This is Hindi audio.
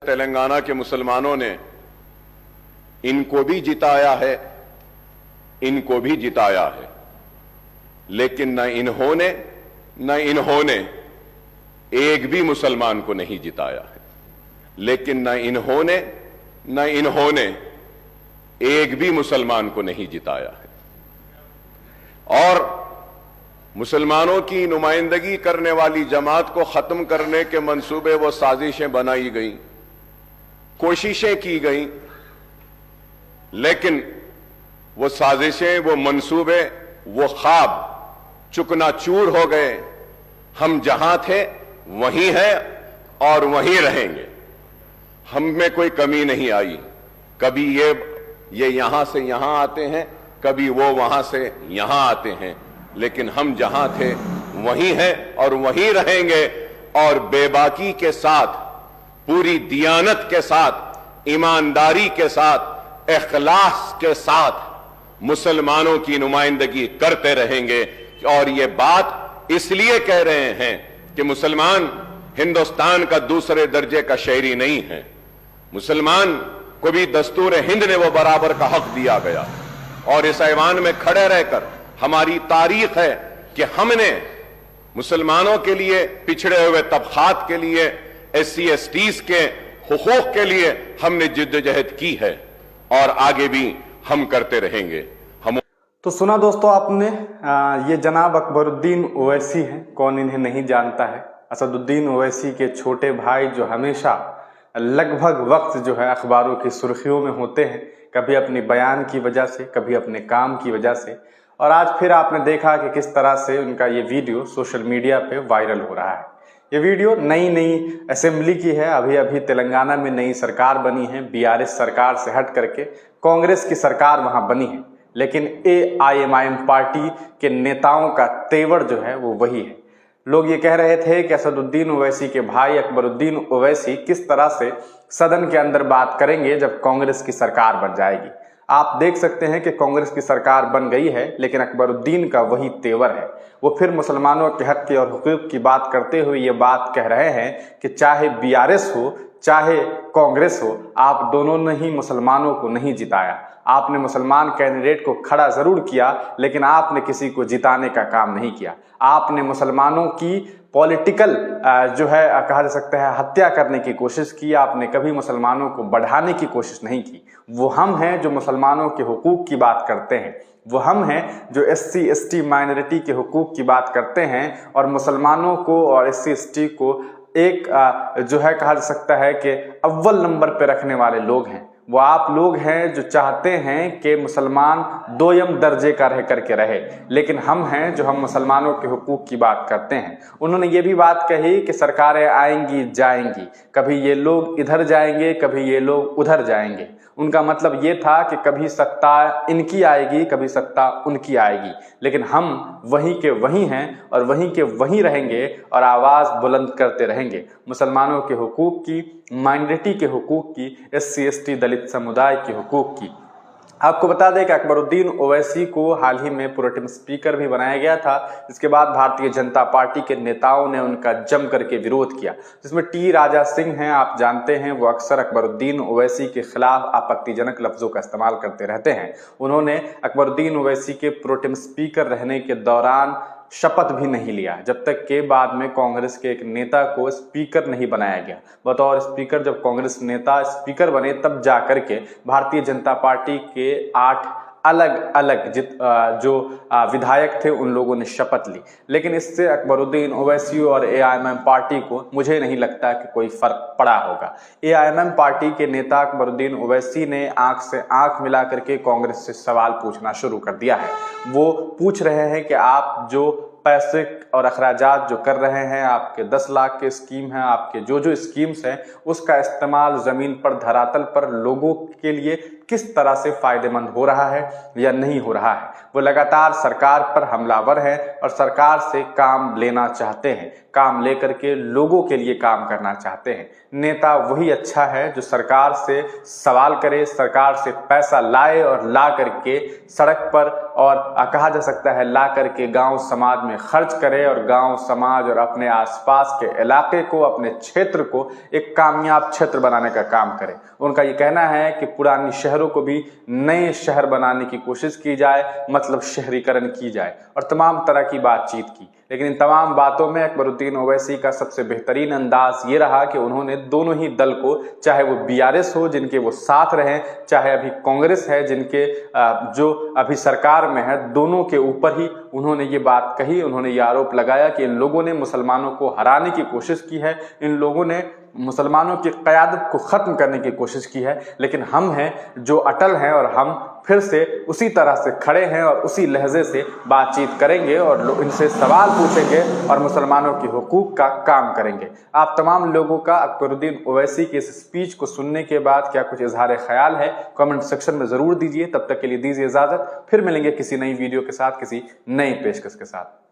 तेलंगाना के मुसलमानों ने इनको भी जिताया है, इनको भी जिताया है, लेकिन न इन्होंने एक भी मुसलमान को नहीं जिताया है। लेकिन न इन्होंने एक भी मुसलमान को नहीं जिताया है। और मुसलमानों की नुमाइंदगी करने वाली जमात को खत्म करने के मंसूबे व साजिशें बनाई गई, कोशिशें की गई, लेकिन वो साजिशें, वो मंसूबे, वो ख्वाब चुकनाचूर हो गए। हम जहां थे वहीं हैं और वहीं रहेंगे। हम में कोई कमी नहीं आई। कभी ये यहां से यहां आते हैं, कभी वो वहां से यहां आते हैं, लेकिन हम जहां थे वहीं हैं और वहीं रहेंगे। और बेबाकी के साथ, पूरी दियानत के साथ, ईमानदारी के साथ, इखलास के साथ मुसलमानों की नुमाइंदगी करते रहेंगे। और ये बात इसलिए कह रहे हैं कि मुसलमान हिंदुस्तान का दूसरे दर्जे का शहरी नहीं है। मुसलमान को भी दस्तूर हिंद ने वो बराबर का हक दिया गया। और इस ऐवान में खड़े रहकर हमारी तारीख है कि हमने मुसलमानों के लिए, पिछड़े हुए तबकात के लिए, SC STs के हुकूक के लिए हमने जिद्दोजहद की है और आगे भी हम करते रहेंगे। तो सुना दोस्तों आपने, ये जनाब अकबरुद्दीन ओवैसी हैं। कौन इन्हें नहीं जानता है। असदुद्दीन ओवैसी के छोटे भाई जो हमेशा लगभग वक्त जो है अखबारों की सुर्खियों में होते हैं, कभी अपनी बयान की वजह से, कभी अपने काम की वजह से। और आज फिर आपने देखा कि किस तरह से उनका ये वीडियो सोशल मीडिया पे वायरल हो रहा है। ये वीडियो नई असेंबली की है। अभी अभी तेलंगाना में नई सरकार बनी है। BRS सरकार से हट करके कांग्रेस की सरकार वहां बनी है, लेकिन AIMIM पार्टी के नेताओं का तेवर जो है वो वही है। लोग ये कह रहे थे कि असदुद्दीन ओवैसी के भाई अकबरुद्दीन ओवैसी किस तरह से सदन के अंदर बात करेंगे जब कांग्रेस की सरकार बन जाएगी। आप देख सकते हैं कि कांग्रेस की सरकार बन गई है, लेकिन अकबरुद्दीन का वही तेवर है। वो फिर मुसलमानों के हक की और हुकूक की बात करते हुए ये बात कह रहे हैं कि चाहे BRS हो चाहे कांग्रेस हो, आप दोनों ने ही मुसलमानों को नहीं जिताया। आपने मुसलमान कैंडिडेट को खड़ा जरूर किया, लेकिन आपने किसी को जिताने का काम नहीं किया। आपने मुसलमानों की पॉलिटिकल जो है कहा जा सकता है हत्या करने की कोशिश की। आपने कभी मुसलमानों को बढ़ाने की कोशिश नहीं की। वो हम हैं जो मुसलमानों के हुकूक की बात करते हैं। वो हम हैं जो SC ST माइनॉरिटी के हुकूक की बात करते हैं और मुसलमानों को और SC ST को एक जो है कहा जा सकता है कि अव्वल नंबर पे रखने वाले लोग हैं। वो आप लोग हैं जो चाहते हैं कि मुसलमान दोयम दर्जे का रह करके रहे, लेकिन हम हैं जो हम मुसलमानों के हुकूक की बात करते हैं। उन्होंने ये भी बात कही कि सरकारें आएंगी जाएंगी, कभी ये लोग इधर जाएंगे, कभी ये लोग उधर जाएंगे। उनका मतलब ये था कि कभी सत्ता इनकी आएगी, कभी सत्ता उनकी आएगी, लेकिन हम वहीं के वहीं हैं और वहीं के वहीं रहेंगे और आवाज़ बुलंद करते रहेंगे मुसलमानों के हुकूक की, माइनॉरिटी के हुकूक की, SC ST दलित समुदाय के हुकूक की। आपको बता दें कि अकबरुद्दीन ओवैसी को हाल ही में प्रोटेम स्पीकर भी बनाया गया था। इसके बाद भारतीय जनता पार्टी के नेताओं ने उनका जम करके विरोध किया, जिसमें T राजा सिंह हैं। आप जानते हैं वो अक्सर अकबरुद्दीन ओवैसी के खिलाफ आपत्तिजनक लफ्जों का इस्तेमाल करते रहते हैं। उन्होंने अकबरुद्दीन ओवैसी के प्रोटेम स्पीकर रहने के दौरान शपथ भी नहीं लिया, जब तक के बाद में कांग्रेस के एक नेता को स्पीकर नहीं बनाया गया। बतौर स्पीकर जब कांग्रेस नेता स्पीकर बने, तब जाकर के भारतीय जनता पार्टी के 8 अलग अलग जो विधायक थे उन लोगों ने शपथ ली। लेकिन इससे अकबरुद्दीन ओवैसी और AIMIM पार्टी को मुझे नहीं लगता कि कोई फर्क पड़ा होगा। AIMIM पार्टी के नेता अकबरुद्दीन ओवैसी ने आंख से आंख मिला करके कांग्रेस से सवाल पूछना शुरू कर दिया है। वो पूछ रहे हैं कि आप जो पैसे और अखराजात जो कर रहे हैं, आपके 10 लाख के स्कीम हैं, आपके जो स्कीम्स हैं, उसका इस्तेमाल ज़मीन पर, धरातल पर लोगों के लिए किस तरह से फायदेमंद हो रहा है या नहीं हो रहा है। वो लगातार सरकार पर हमलावर हैं और सरकार से काम लेना चाहते हैं, काम लेकर के लोगों के लिए काम करना चाहते हैं। नेता वही अच्छा है जो सरकार से सवाल करे, सरकार से पैसा लाए और ला करके सड़क पर और कहा जा सकता है ला करके गांव समाज में खर्च करे और गांव समाज और अपने आसपास के इलाके को, अपने क्षेत्र को एक कामयाब क्षेत्र बनाने का काम करे। उनका ये कहना है कि पुरानी शहरों को भी नए शहर बनाने की कोशिश की जाए, मतलब शहरीकरण की जाए और तमाम तरह की बातचीत की। लेकिन इन तमाम बातों में अकबरुद्दीन ओवैसी का सबसे बेहतरीन अंदाज ये रहा कि उन्होंने दोनों ही दल को, चाहे वो बीआरएस हो जिनके वो साथ रहे, चाहे अभी कांग्रेस है जिनके जो अभी सरकार में है, दोनों के ऊपर ही उन्होंने ये बात कही। उन्होंने ये आरोप लगाया कि इन लोगों ने मुसलमानों को हराने की कोशिश की है, इन लोगों ने मुसलमानों की क़यादत को ख़त्म करने की कोशिश की है, लेकिन हम हैं जो अटल हैं और हम फिर से उसी तरह से खड़े हैं और उसी लहजे से बातचीत करेंगे और इनसे सवाल पूछेंगे और मुसलमानों के हुकूक का काम करेंगे। आप तमाम लोगों का अकबरुद्दीन ओवैसी की इस स्पीच को सुनने के बाद क्या कुछ इजहार ख्याल है, कमेंट सेक्शन में ज़रूर दीजिए। तब तक के लिए दीजिए इजाज़त, फिर मिलेंगे किसी नई वीडियो के साथ, किसी नई पेशकश के साथ।